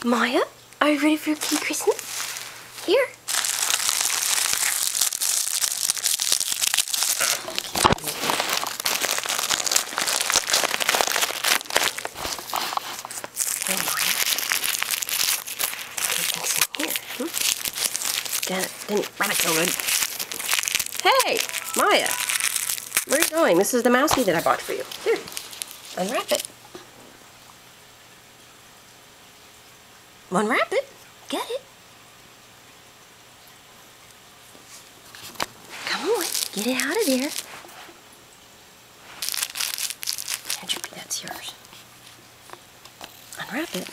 Maya, are you ready for your kitty Christmas? Here. Hey, Maya. Take things in here. Didn't run it so good. Hey, Maya. Where are you going? This is the mousey that I bought for you. Here, unwrap it. Unwrap it. Get it. Come on, get it out of there. Here, Droopy, that's yours. Unwrap it.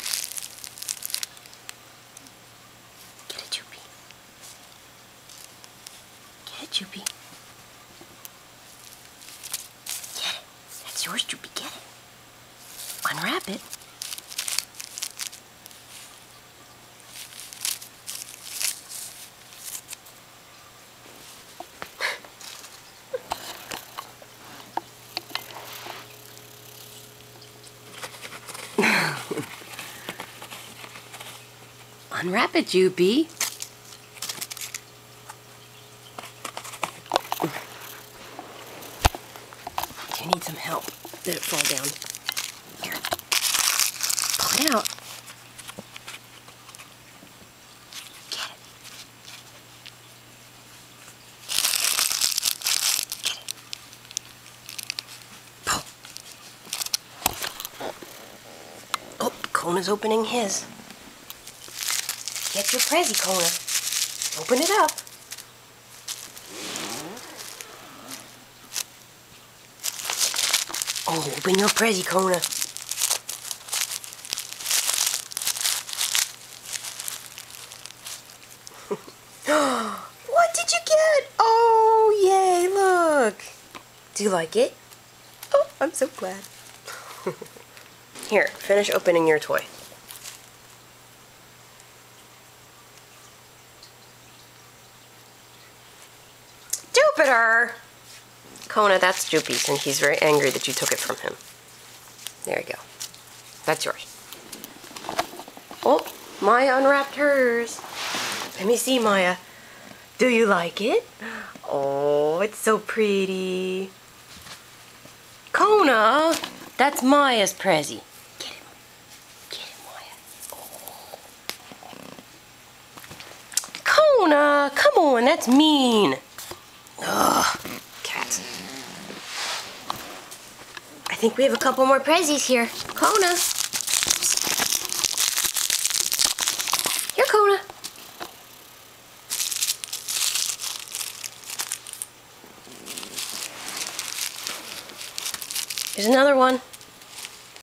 Get it, Droopy. Get it, Droopy. Get it. That's yours, Droopy. Get it. Unwrap it. Unwrap it, Droopy. Do you need some help? Did it fall down? Here. Pull it out. Get it. Get it. Pull. Oh, Kona's opening his. Get your Prezi, Kona. Open it up. Oh, open your Prezi, Kona. What did you get? Oh, yay, look. Do you like it? Oh, I'm so glad. Here, finish opening your toy. Jupiter! Kona, that's Droopy's, and he's very angry that you took it from him. There you go. That's yours. Oh, Maya unwrapped hers. Let me see, Maya. Do you like it? Oh, it's so pretty. Kona, that's Maya's Prezi. Get it. Get it, Maya. Oh. Kona, come on, that's mean. Ugh, cats. I think we have a couple more Prezis here. Kona. Here, Kona. Here's another one.